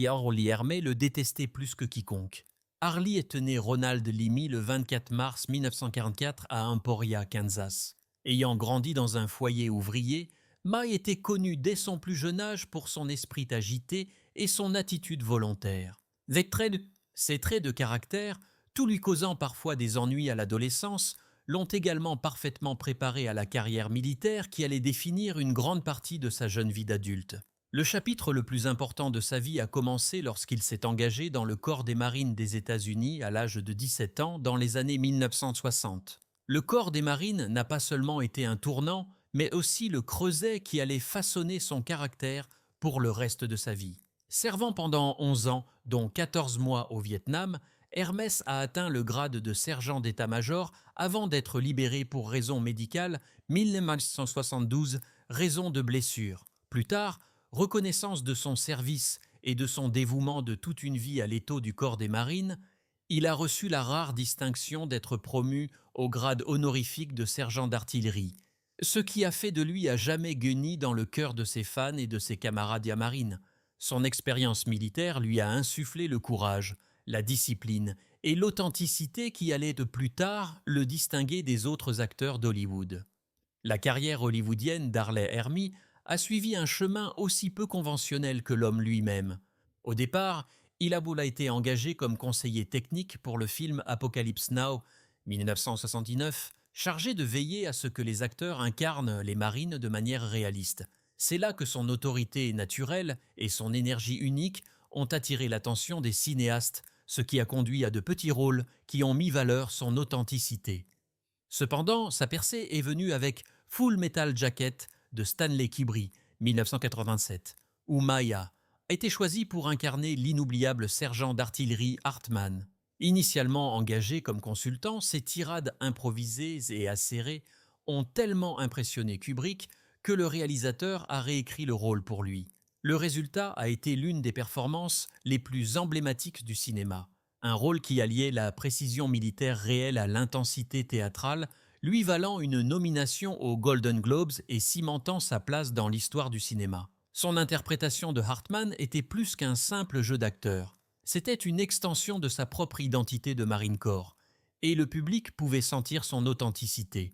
Harley Hermé le détestait plus que quiconque. Harley est né Ronald Leamy le 24 mars 1944 à Emporia, Kansas. Ayant grandi dans un foyer ouvrier, Mai était connu dès son plus jeune âge pour son esprit agité et son attitude volontaire. Ses traits de caractère, tout lui causant parfois des ennuis à l'adolescence, l'ont également parfaitement préparé à la carrière militaire qui allait définir une grande partie de sa jeune vie d'adulte. Le chapitre le plus important de sa vie a commencé lorsqu'il s'est engagé dans le corps des marines des États-Unis à l'âge de 17 ans dans les années 1960. Le corps des marines n'a pas seulement été un tournant, mais aussi le creuset qui allait façonner son caractère pour le reste de sa vie. Servant pendant 11 ans, dont 14 mois au Vietnam, Hermès a atteint le grade de sergent d'état-major avant d'être libéré pour raison médicale 1972, raison de blessure. Plus tard, reconnaissance de son service et de son dévouement de toute une vie à l'étau du corps des marines, il a reçu la rare distinction d'être promu au grade honorifique de sergent d'artillerie, ce qui a fait de lui à jamais guenille dans le cœur de ses fans et de ses camarades marines. Son expérience militaire lui a insufflé le courage, la discipline et l'authenticité qui allaient de plus tard le distinguer des autres acteurs d'Hollywood. La carrière hollywoodienne d'Harley Hermy a suivi un chemin aussi peu conventionnel que l'homme lui-même. Au départ, il a été engagé comme conseiller technique pour le film Apocalypse Now, 1979, chargé de veiller à ce que les acteurs incarnent les marines de manière réaliste. C'est là que son autorité naturelle et son énergie unique ont attiré l'attention des cinéastes, ce qui a conduit à de petits rôles qui ont mis valeur son authenticité. Cependant, sa percée est venue avec Full Metal Jacket de Stanley Kubrick, 1987, où Maya a été choisi pour incarner l'inoubliable sergent d'artillerie Hartman. Initialement engagé comme consultant, ses tirades improvisées et acérées ont tellement impressionné Kubrick que le réalisateur a réécrit le rôle pour lui. Le résultat a été l'une des performances les plus emblématiques du cinéma. Un rôle qui alliait la précision militaire réelle à l'intensité théâtrale, lui valant une nomination aux Golden Globes et cimentant sa place dans l'histoire du cinéma. Son interprétation de Hartman était plus qu'un simple jeu d'acteur. C'était une extension de sa propre identité de Marine Corps, et le public pouvait sentir son authenticité.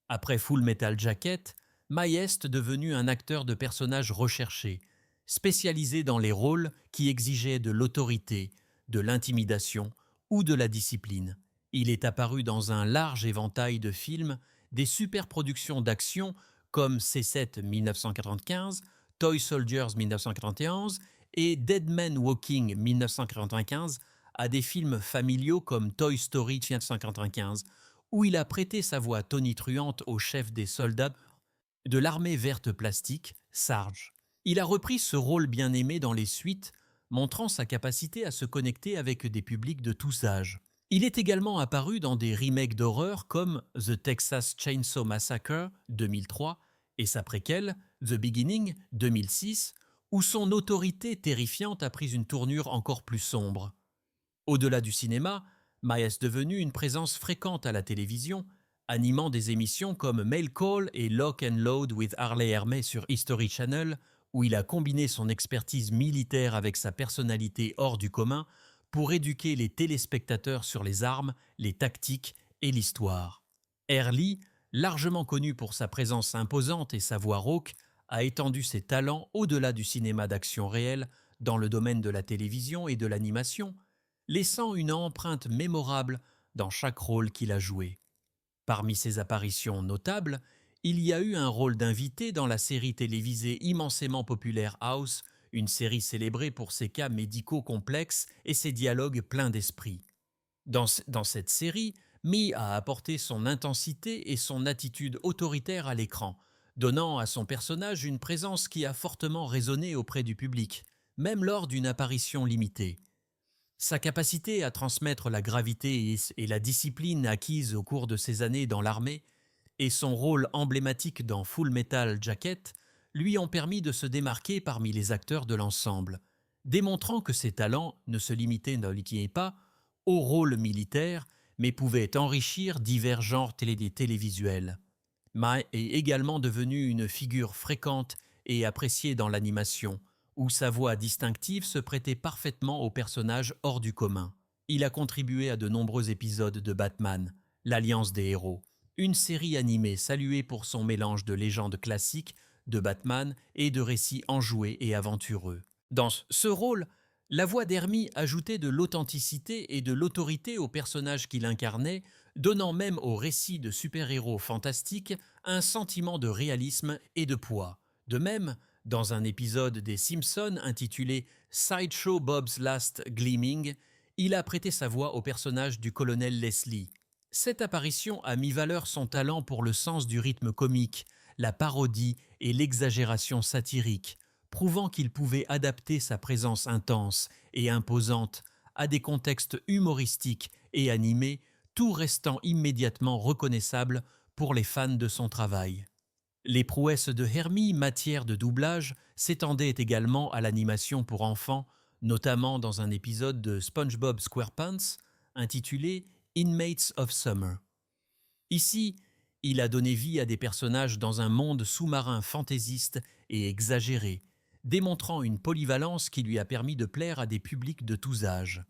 Après Full Metal Jacket, Mai est devenu un acteur de personnages recherchés, spécialisé dans les rôles qui exigeaient de l'autorité, de l'intimidation ou de la discipline. Il est apparu dans un large éventail de films, des superproductions d'action comme C7 1995, Toy Soldiers 1991 et Dead Man Walking 1995, à des films familiaux comme Toy Story 1995, où il a prêté sa voix tonitruante au chef des soldats de l'armée verte plastique, Sarge. Il a repris ce rôle bien aimé dans les suites, montrant sa capacité à se connecter avec des publics de tous âges. Il est également apparu dans des remakes d'horreur comme The Texas Chainsaw Massacre 2003 et sa préquelle The Beginning 2006, où son autorité terrifiante a pris une tournure encore plus sombre. Au-delà du cinéma, Mai est devenu une présence fréquente à la télévision, animant des émissions comme Mail Call et Lock and Load with Harley Hermé sur History Channel, où il a combiné son expertise militaire avec sa personnalité hors du commun pour éduquer les téléspectateurs sur les armes, les tactiques et l'histoire. Herly, largement connu pour sa présence imposante et sa voix rauque, a étendu ses talents au-delà du cinéma d'action réel dans le domaine de la télévision et de l'animation, laissant une empreinte mémorable dans chaque rôle qu'il a joué. Parmi ses apparitions notables, il y a eu un rôle d'invité dans la série télévisée immensément populaire House, une série célébrée pour ses cas médicaux complexes et ses dialogues pleins d'esprit. Dans cette série, Mee a apporté son intensité et son attitude autoritaire à l'écran, donnant à son personnage une présence qui a fortement résonné auprès du public, même lors d'une apparition limitée. Sa capacité à transmettre la gravité et la discipline acquises au cours de ses années dans l'armée et son rôle emblématique dans Full Metal Jacket lui ont permis de se démarquer parmi les acteurs de l'ensemble, démontrant que ses talents ne se limitaient pas au rôle militaire, mais pouvaient enrichir divers genres télévisuels. Mai est également devenu une figure fréquente et appréciée dans l'animation, où sa voix distinctive se prêtait parfaitement au personnage hors du commun. Il a contribué à de nombreux épisodes de Batman, l'Alliance des héros, une série animée saluée pour son mélange de légendes classiques de Batman et de récits enjoués et aventureux. Dans ce rôle, la voix d'Hermie ajoutait de l'authenticité et de l'autorité au personnage qu'il incarnait, donnant même au récit de super-héros fantastiques un sentiment de réalisme et de poids. De même, dans un épisode des Simpsons intitulé Sideshow Bob's Last Gleaming, il a prêté sa voix au personnage du colonel Leslie. Cette apparition a mis valeur son talent pour le sens du rythme comique, la parodie et l'exagération satirique, prouvant qu'il pouvait adapter sa présence intense et imposante à des contextes humoristiques et animés, tout restant immédiatement reconnaissable pour les fans de son travail. Les prouesses de Hermie, matière de doublage, s'étendaient également à l'animation pour enfants, notamment dans un épisode de SpongeBob SquarePants intitulé Inmates of Summer. Ici, il a donné vie à des personnages dans un monde sous-marin fantaisiste et exagéré, démontrant une polyvalence qui lui a permis de plaire à des publics de tous âges.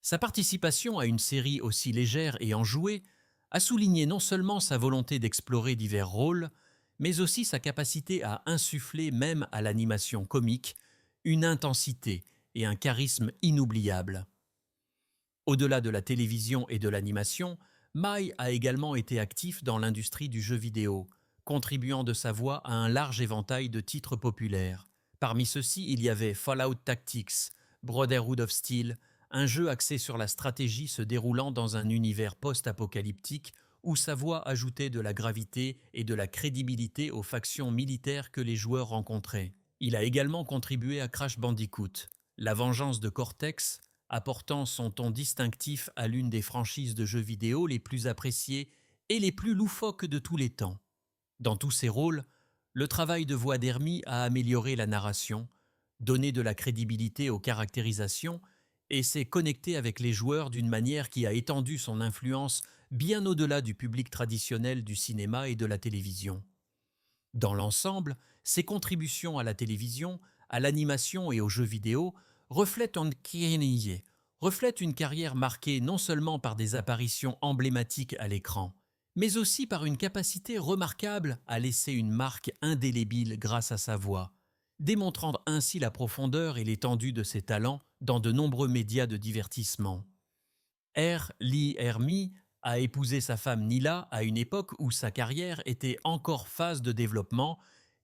Sa participation à une série aussi légère et enjouée a souligné non seulement sa volonté d'explorer divers rôles, mais aussi sa capacité à insuffler même à l'animation comique une intensité et un charisme inoubliables. Au-delà de la télévision et de l'animation, Mai a également été actif dans l'industrie du jeu vidéo, contribuant de sa voix à un large éventail de titres populaires. Parmi ceux-ci, il y avait Fallout Tactics, Brotherhood of Steel, un jeu axé sur la stratégie se déroulant dans un univers post-apocalyptique où sa voix ajoutait de la gravité et de la crédibilité aux factions militaires que les joueurs rencontraient. Il a également contribué à Crash Bandicoot, La Vengeance de Cortex, apportant son ton distinctif à l'une des franchises de jeux vidéo les plus appréciées et les plus loufoques de tous les temps. Dans tous ses rôles, le travail de voix d'Hermie a amélioré la narration, donné de la crédibilité aux caractérisations et s'est connecté avec les joueurs d'une manière qui a étendu son influence bien au-delà du public traditionnel du cinéma et de la télévision. Dans l'ensemble, ses contributions à la télévision, à l'animation et aux jeux vidéo reflètent une carrière marquée non seulement par des apparitions emblématiques à l'écran, mais aussi par une capacité remarquable à laisser une marque indélébile grâce à sa voix, démontrant ainsi la profondeur et l'étendue de ses talents dans de nombreux médias de divertissement. Lee Ermey a épousé sa femme Nila à une époque où sa carrière était encore phase de développement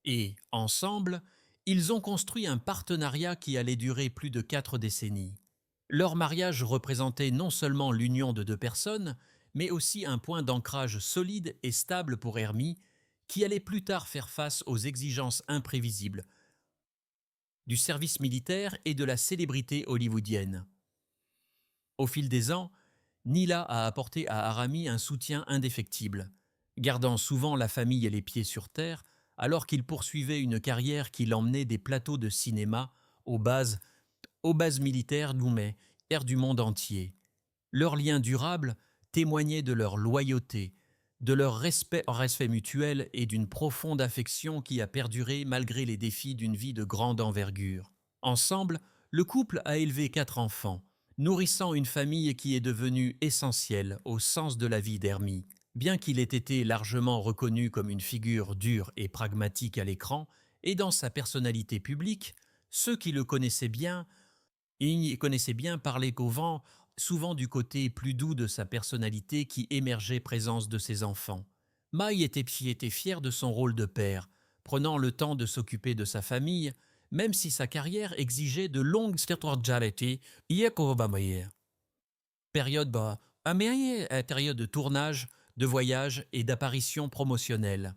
et, ensemble, ils ont construit un partenariat qui allait durer plus de 4 décennies. Leur mariage représentait non seulement l'union de deux personnes, mais aussi un point d'ancrage solide et stable pour Hermie, qui allait plus tard faire face aux exigences imprévisibles du service militaire et de la célébrité hollywoodienne. Au fil des ans, Nila a apporté à Arami un soutien indéfectible, gardant souvent la famille et les pieds sur terre, alors qu'il poursuivait une carrière qui l'emmenait des plateaux de cinéma aux bases militaires du monde entier. Leur lien durable témoignait de leur loyauté, de leur respect mutuel et d'une profonde affection qui a perduré malgré les défis d'une vie de grande envergure. Ensemble, le couple a élevé 4 enfants, nourrissant une famille qui est devenue essentielle au sens de la vie d'Hermie. Bien qu'il ait été largement reconnu comme une figure dure et pragmatique à l'écran et dans sa personnalité publique, ceux qui le connaissaient bien parlaient souvent du côté plus doux de sa personnalité qui émergeait présence de ses enfants. Mai était fier de son rôle de père, prenant le temps de s'occuper de sa famille, même si sa carrière exigeait de longues périodes de tournage, de voyage et d'apparitions promotionnelles.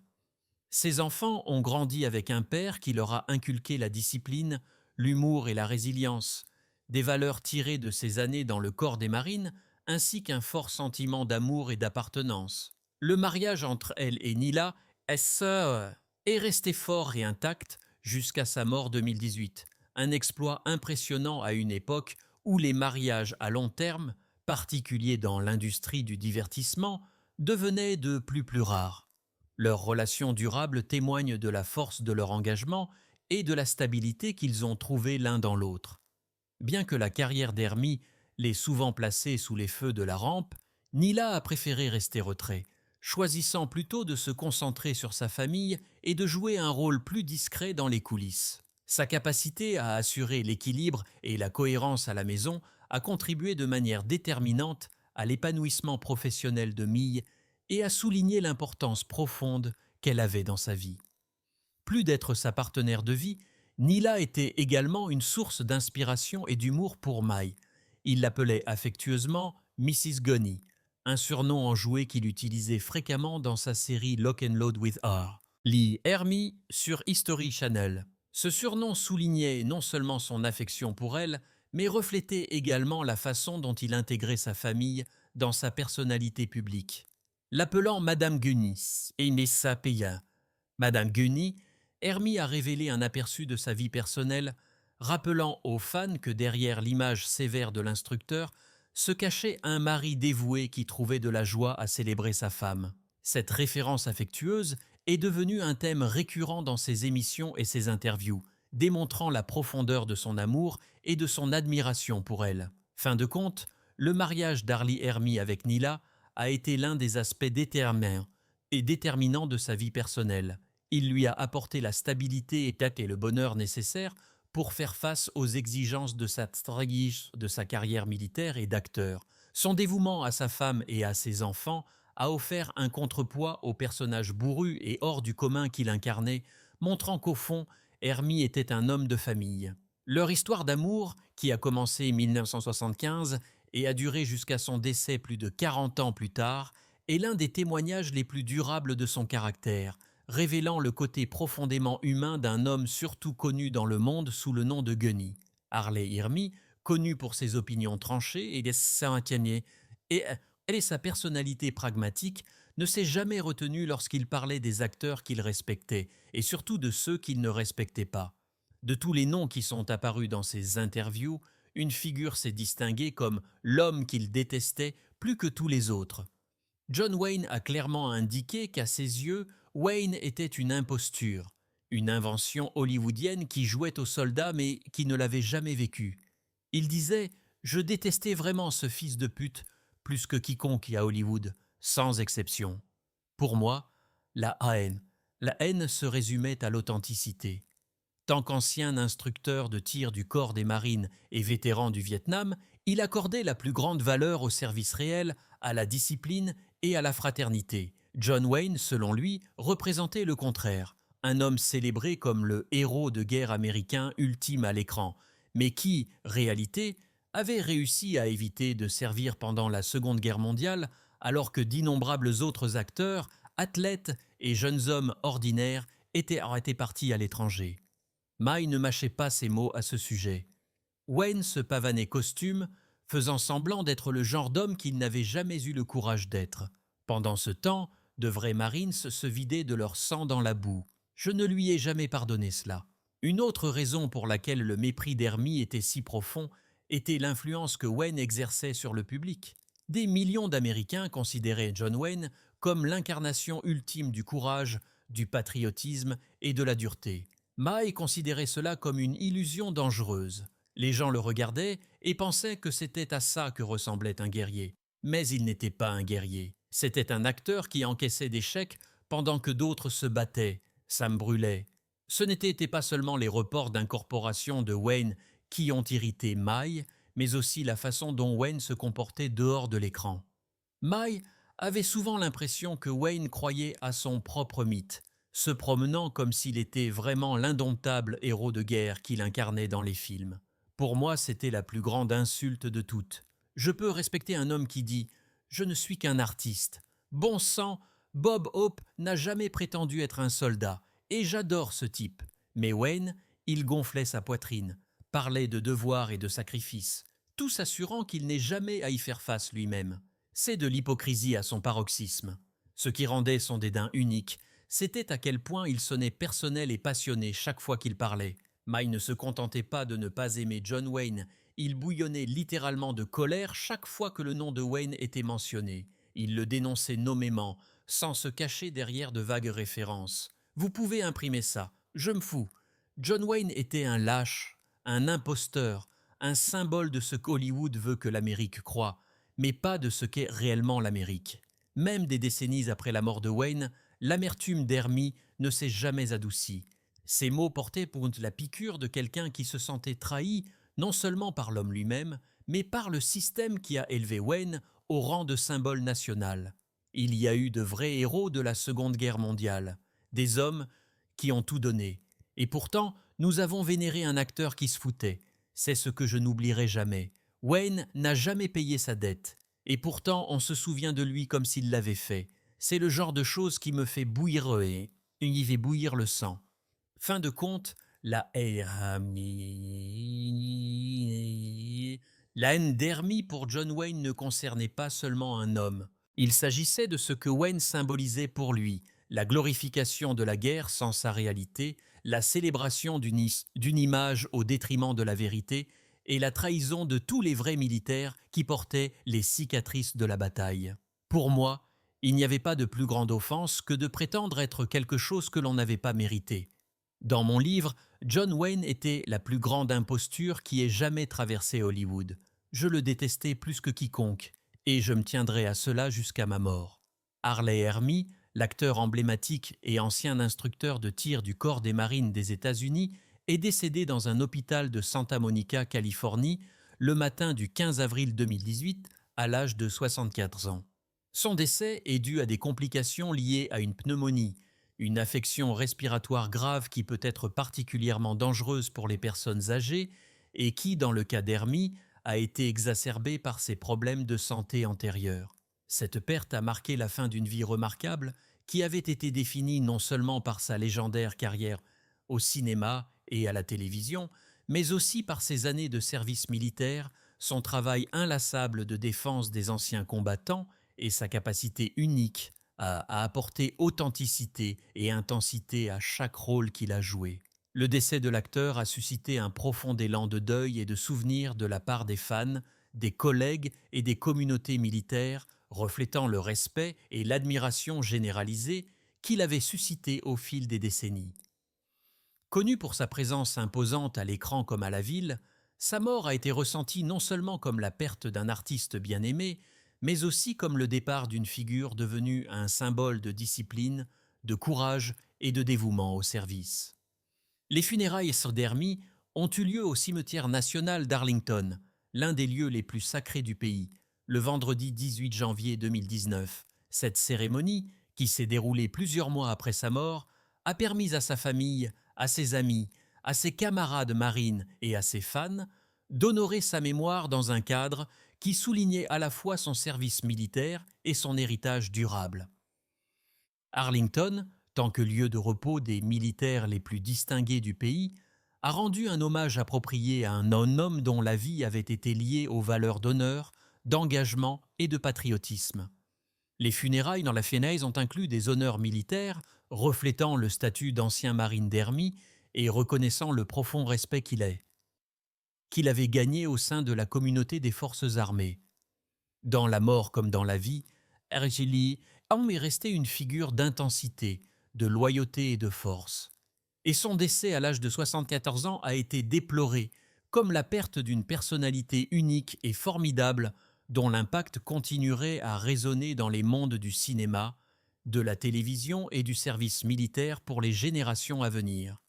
Ses enfants ont grandi avec un père qui leur a inculqué la discipline, l'humour et la résilience, des valeurs tirées de ses années dans le corps des marines, ainsi qu'un fort sentiment d'amour et d'appartenance. Le mariage entre elle et Nila est resté fort et intact jusqu'à sa mort 2018, un exploit impressionnant à une époque où les mariages à long terme, particuliers dans l'industrie du divertissement, devenaient de plus rares. Leur relation durable témoigne de la force de leur engagement et de la stabilité qu'ils ont trouvée l'un dans l'autre. Bien que la carrière d'Hermie l'ait souvent placé sous les feux de la rampe, Nila a préféré rester retrait, choisissant plutôt de se concentrer sur sa famille et de jouer un rôle plus discret dans les coulisses. Sa capacité à assurer l'équilibre et la cohérence à la maison a contribué de manière déterminante à l'épanouissement professionnel de Mille et a souligné l'importance profonde qu'elle avait dans sa vie. Plus d'être sa partenaire de vie, Nila était également une source d'inspiration et d'humour pour Mai. Il l'appelait affectueusement Mrs. Gunny, un surnom enjoué qu'il utilisait fréquemment dans sa série Lock and Load with R. Lee Hermie sur History Channel. Ce surnom soulignait non seulement son affection pour elle, mais reflétait également la façon dont il intégrait sa famille dans sa personnalité publique. L'appelant Madame Gunny et Nessa Peya. Madame Gunny, Hermie a révélé un aperçu de sa vie personnelle, rappelant aux fans que derrière l'image sévère de l'instructeur se cachait un mari dévoué qui trouvait de la joie à célébrer sa femme. Cette référence affectueuse est devenue un thème récurrent dans ses émissions et ses interviews, démontrant la profondeur de son amour et de son admiration pour elle. Fin de compte, le mariage d'Arlie Hermie avec Nila a été l'un des aspects déterminants de sa vie personnelle. Il lui a apporté la stabilité et le bonheur nécessaires pour faire face aux exigences de sa carrière militaire et d'acteur. Son dévouement à sa femme et à ses enfants a offert un contrepoids au personnage bourru et hors du commun qu'il incarnait, montrant qu'au fond, Hermie était un homme de famille. Leur histoire d'amour, qui a commencé en 1975 et a duré jusqu'à son décès plus de 40 ans plus tard, est l'un des témoignages les plus durables de son caractère, révélant le côté profondément humain d'un homme surtout connu dans le monde sous le nom de Gunny. Harley Hermie, connu pour ses opinions tranchées et sa personnalité pragmatique, ne s'est jamais retenu lorsqu'il parlait des acteurs qu'il respectait, et surtout de ceux qu'il ne respectait pas. De tous les noms qui sont apparus dans ses interviews, une figure s'est distinguée comme l'homme qu'il détestait plus que tous les autres. John Wayne a clairement indiqué qu'à ses yeux, Wayne était une imposture, une invention hollywoodienne qui jouait aux soldats mais qui ne l'avait jamais vécu. Il disait « Je détestais vraiment ce fils de pute plus que quiconque à Hollywood, sans exception. Pour moi, la haine se résumait à l'authenticité. Tant qu'ancien instructeur de tir du corps des marines et vétéran du Vietnam, il accordait la plus grande valeur au service réel, à la discipline et à la fraternité. John Wayne, selon lui, représentait le contraire, un homme célébré comme le héros de guerre américain ultime à l'écran, mais qui, réalité, avait réussi à éviter de servir pendant la Seconde Guerre mondiale, alors que d'innombrables autres acteurs, athlètes et jeunes hommes ordinaires étaient partis à l'étranger. Mai ne mâchait pas ses mots à ce sujet. Wayne se pavanait costume, faisant semblant d'être le genre d'homme qu'il n'avait jamais eu le courage d'être. Pendant ce temps, de vrais Marines se vidaient de leur sang dans la boue. Je ne lui ai jamais pardonné cela. Une autre raison pour laquelle le mépris d'Hermie était si profond était l'influence que Wayne exerçait sur le public. Des millions d'Américains considéraient John Wayne comme l'incarnation ultime du courage, du patriotisme et de la dureté. Mai considérait cela comme une illusion dangereuse. Les gens le regardaient et pensaient que c'était à ça que ressemblait un guerrier. Mais il n'était pas un guerrier. C'était un acteur qui encaissait des chèques pendant que d'autres se battaient. Ça me brûlait. Ce n'étaient pas seulement les reports d'incorporation de Wayne qui ont irrité Mai, mais aussi la façon dont Wayne se comportait dehors de l'écran. Mai avait souvent l'impression que Wayne croyait à son propre mythe, se promenant comme s'il était vraiment l'indomptable héros de guerre qu'il incarnait dans les films. Pour moi, c'était la plus grande insulte de toutes. Je peux respecter un homme qui dit « Je ne suis qu'un artiste ». Bon sang, Bob Hope n'a jamais prétendu être un soldat, et j'adore ce type. Mais Wayne, il gonflait sa poitrine, parlait de devoir et de sacrifice, tout s'assurant qu'il n'ait jamais à y faire face lui-même. C'est de l'hypocrisie à son paroxysme. Ce qui rendait son dédain unique, c'était à quel point il sonnait personnel et passionné chaque fois qu'il parlait. Mai ne se contentait pas de ne pas aimer John Wayne, il bouillonnait littéralement de colère chaque fois que le nom de Wayne était mentionné. Il le dénonçait nommément, sans se cacher derrière de vagues références. Vous pouvez imprimer ça, je me fous. John Wayne était un lâche, un imposteur, un symbole de ce qu'Hollywood veut que l'Amérique croie, mais pas de ce qu'est réellement l'Amérique. Même des décennies après la mort de Wayne, l'amertume d'Hermie ne s'est jamais adoucie. Ces mots portaient pour la piqûre de quelqu'un qui se sentait trahi non seulement par l'homme lui-même, mais par le système qui a élevé Wayne au rang de symbole national. Il y a eu de vrais héros de la Seconde Guerre mondiale, des hommes qui ont tout donné. Et pourtant, nous avons vénéré un acteur qui se foutait. C'est ce que je n'oublierai jamais. Wayne n'a jamais payé sa dette. Et pourtant, on se souvient de lui comme s'il l'avait fait. C'est le genre de choses qui me fait bouillir et y fait bouillir le sang. Fin de compte, la haine d'Hermie pour John Wayne ne concernait pas seulement un homme. Il s'agissait de ce que Wayne symbolisait pour lui, la glorification de la guerre sans sa réalité, la célébration d'une image au détriment de la vérité et la trahison de tous les vrais militaires qui portaient les cicatrices de la bataille. Pour moi, il n'y avait pas de plus grande offense que de prétendre être quelque chose que l'on n'avait pas mérité. Dans mon livre, John Wayne était la plus grande imposture qui ait jamais traversé Hollywood. Je le détestais plus que quiconque, et je me tiendrai à cela jusqu'à ma mort. Harley Hermy, l'acteur emblématique et ancien instructeur de tir du corps des marines des États-Unis, est décédé dans un hôpital de Santa Monica, Californie, le matin du 15 avril 2018, à l'âge de 64 ans. Son décès est dû à des complications liées à une pneumonie, une affection respiratoire grave qui peut être particulièrement dangereuse pour les personnes âgées et qui, dans le cas d'Hermie, a été exacerbée par ses problèmes de santé antérieurs. Cette perte a marqué la fin d'une vie remarquable qui avait été définie non seulement par sa légendaire carrière au cinéma et à la télévision, mais aussi par ses années de service militaire, son travail inlassable de défense des anciens combattants et sa capacité unique à apporter authenticité et intensité à chaque rôle qu'il a joué. Le décès de l'acteur a suscité un profond élan de deuil et de souvenir de la part des fans, des collègues et des communautés militaires, reflétant le respect et l'admiration généralisée qu'il avait suscité au fil des décennies. Connu pour sa présence imposante à l'écran comme à la ville, sa mort a été ressentie non seulement comme la perte d'un artiste bien aimé, mais aussi comme le départ d'une figure devenue un symbole de discipline, de courage et de dévouement au service. Les funérailles d'Hermie ont eu lieu au cimetière national d'Arlington, l'un des lieux les plus sacrés du pays, le vendredi 18 janvier 2019. Cette cérémonie, qui s'est déroulée plusieurs mois après sa mort, a permis à sa famille, à ses amis, à ses camarades marines et à ses fans d'honorer sa mémoire dans un cadre qui soulignait à la fois son service militaire et son héritage durable. Arlington, tant que lieu de repos des militaires les plus distingués du pays, a rendu un hommage approprié à un homme dont la vie avait été liée aux valeurs d'honneur, d'engagement et de patriotisme. Les funérailles dans la Fennaise ont inclus des honneurs militaires reflétant le statut d'ancien marine d'Hermie et reconnaissant le profond respect qu'il avait gagné au sein de la communauté des forces armées. Dans la mort comme dans la vie, Hergélie est resté une figure d'intensité, de loyauté et de force. Et son décès à l'âge de 74 ans a été déploré, comme la perte d'une personnalité unique et formidable dont l'impact continuerait à résonner dans les mondes du cinéma, de la télévision et du service militaire pour les générations à venir.